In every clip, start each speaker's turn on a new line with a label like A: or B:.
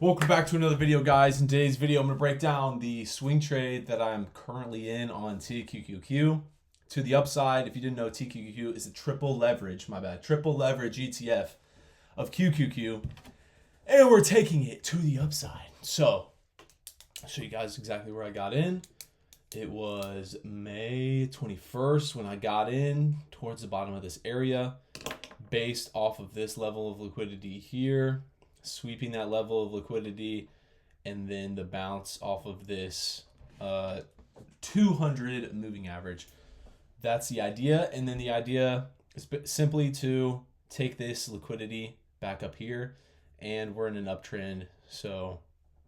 A: Welcome back to another video, guys. In today's video, I'm going to break down the swing trade that I'm currently in on TQQQ. To the upside, if you didn't know, TQQQ is a triple leverage ETF of QQQ. And we're taking it to the upside. So, I'll show you guys exactly where I got in. It was May 21st when I got in towards the bottom of this area based off of this level of liquidity here. Sweeping that level of liquidity, and then the bounce off of this 200 moving average. That's the idea. And then the idea is simply to take this liquidity back up here, and we're in an uptrend. So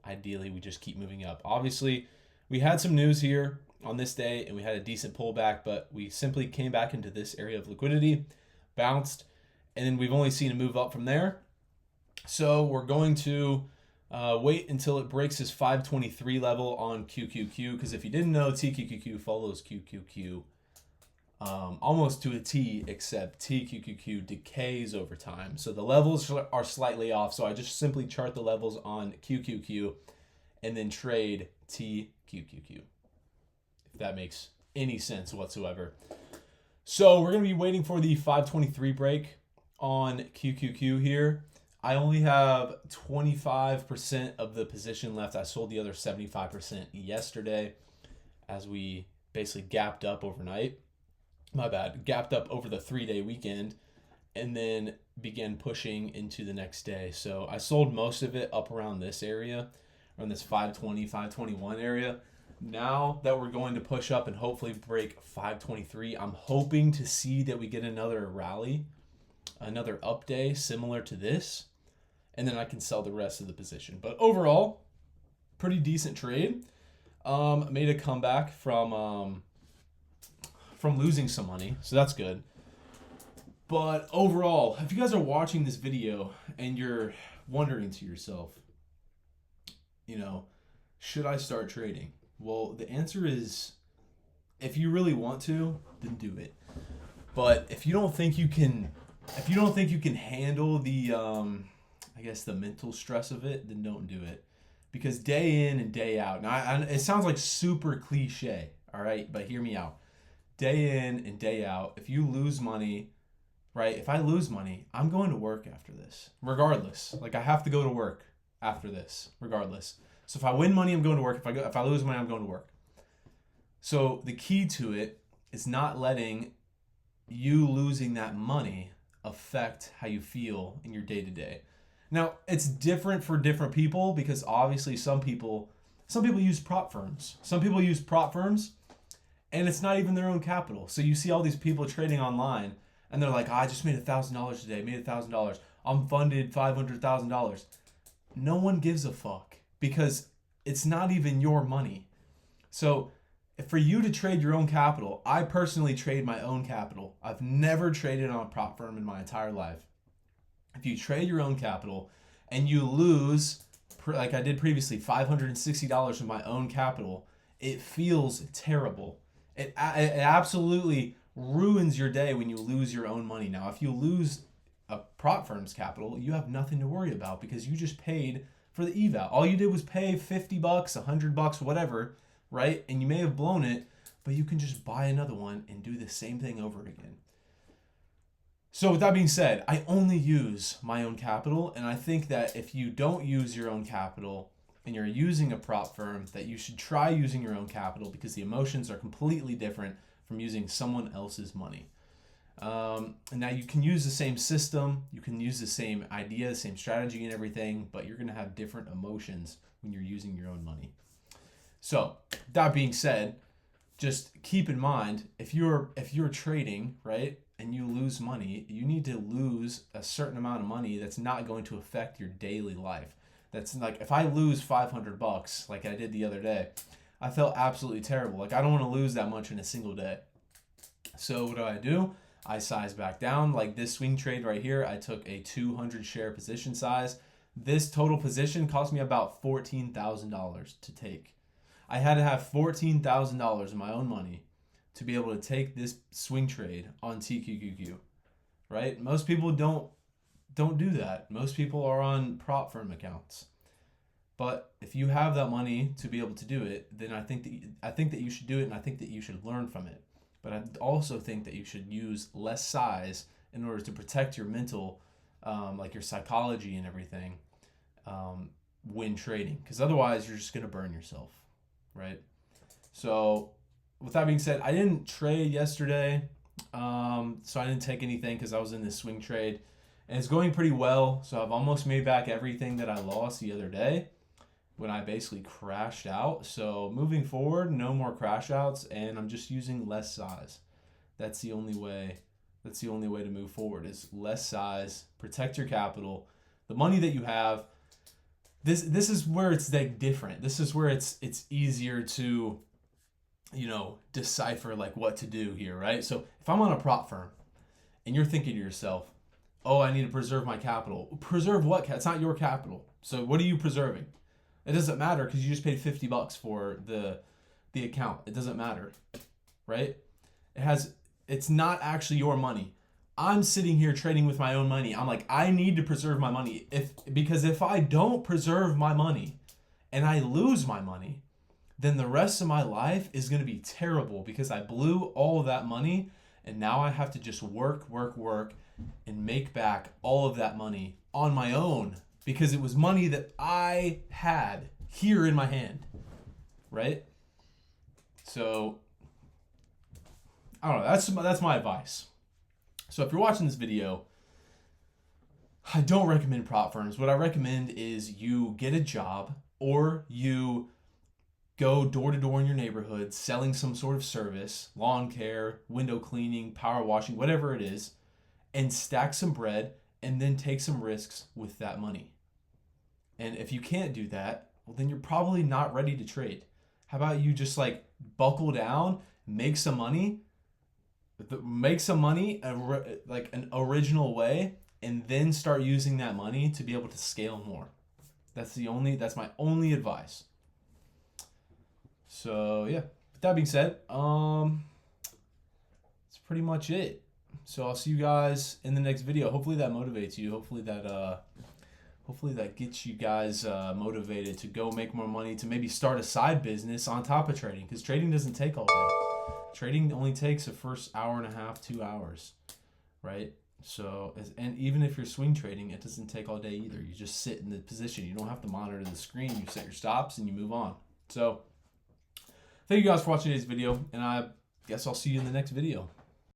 A: ideally, we just keep moving up. Obviously, we had some news here on this day, and we had a decent pullback, but we simply came back into this area of liquidity, bounced, and then we've only seen a move up from there. So we're going to wait until it breaks this 523 level on QQQ, because if you didn't know, TQQQ follows QQQ almost to a T, except TQQQ decays over time. So the levels are slightly off. So I just simply chart the levels on QQQ and then trade TQQQ, if that makes any sense whatsoever. So we're going to be waiting for the 523 break on QQQ here. I only have 25% of the position left. I sold the other 75% yesterday as we basically gapped up overnight. Gapped up over the 3-day weekend and then began pushing into the next day. So I sold most of it up around this area, around this 520, 521 area. Now that we're going to push up and hopefully break 523, I'm hoping to see that we get another rally, another up day similar to this, and then I can sell the rest of the position. But overall, pretty decent trade. Made a comeback from losing some money, so that's good. But overall, if you guys are watching this video and you're wondering to yourself, should I start trading? Well, the answer is, if you really want to, then do it. But if you don't think you can handle the the mental stress of it, then don't do it. Because day in and day out, now it sounds like super cliche, all right? But hear me out. Day in and day out, if you lose money, right? If I lose money, I'm going to work after this, regardless. Like, I have to go to work after this, regardless. So if I win money, I'm going to work. If I lose money, I'm going to work. So the key to it is not letting you losing that money affect how you feel in your day-to-day. Now, it's different for different people, because obviously some people use prop firms. Some people use prop firms, and it's not even their own capital. So you see all these people trading online, and they're like, I just made $1,000 today, made $1,000. I'm funded $500,000. No one gives a fuck, because it's not even your money. So for you to trade your own capital, I personally trade my own capital. I've never traded on a prop firm in my entire life. If you trade your own capital and you lose, like I did previously, $560 of my own capital, it feels terrible. It absolutely ruins your day when you lose your own money. Now, if you lose a prop firm's capital, you have nothing to worry about, because you just paid for the eval. All you did was pay $50, $100, whatever, right? And you may have blown it, but you can just buy another one and do the same thing over again. So with that being said, I only use my own capital, and I think that if you don't use your own capital and you're using a prop firm, that you should try using your own capital, because the emotions are completely different from using someone else's money. And now you can use the same system, you can use the same idea, the same strategy and everything, but you're going to have different emotions when you're using your own money. So that being said, just keep in mind, if you're trading, right, and you lose money, you need to lose a certain amount of money that's not going to affect your daily life. That's like, if I lose $500 like I did the other day, I felt absolutely terrible. Like, I don't want to lose that much in a single day. So what do? I size back down. Like this swing trade right here, I took a 200 share position size. This total position cost me about $14,000 to take. I had to have $14,000 of my own money to be able to take this swing trade on TQQQ, right? Most people don't do that. Most people are on prop firm accounts. But if you have that money to be able to do it, then I think that you should do it, and I think that you should learn from it. But I also think that you should use less size in order to protect your mental, like your psychology and everything, when trading, because otherwise you're just gonna burn yourself, right? So, with that being said, I didn't trade yesterday, so I didn't take anything because I was in this swing trade, and it's going pretty well. So I've almost made back everything that I lost the other day when I basically crashed out. So moving forward, no more crash outs, and I'm just using less size. That's the only way. That's the only way to move forward is less size, protect your capital, the money that you have. This is where it's like different. This is where it's easier to, decipher like what to do here, right? So if I'm on a prop firm and you're thinking to yourself, oh, I need to preserve my capital. Preserve what? It's not your capital. So what are you preserving? It doesn't matter because you just paid $50 for the account. It doesn't matter, right? It's not actually your money. I'm sitting here trading with my own money. I'm like, I need to preserve my money. Because if I don't preserve my money and I lose my money, then the rest of my life is going to be terrible because I blew all of that money and now I have to just work and make back all of that money on my own because it was money that I had here in my hand, right? So I don't know. That's my advice. So if you're watching this video, I don't recommend prop firms. What I recommend is you get a job or you go door to door in your neighborhood selling some sort of service, lawn care, window cleaning, power washing, whatever it is, and stack some bread and then take some risks with that money. And if you can't do that, well, then you're probably not ready to trade. How about you just like buckle down, make some money, like an original way, and then start using that money to be able to scale more. That's my only advice. So yeah, with that being said, that's pretty much it. So I'll see you guys in the next video. Hopefully that motivates you. Hopefully that gets you guys motivated to go make more money, to maybe start a side business on top of trading, because trading doesn't take all day. Trading only takes the first hour and a half, 2 hours, right? So, and even if you're swing trading, it doesn't take all day either. You just sit in the position. You don't have to monitor the screen. You set your stops and you move on. So, thank you guys for watching today's video, and I guess I'll see you in the next video.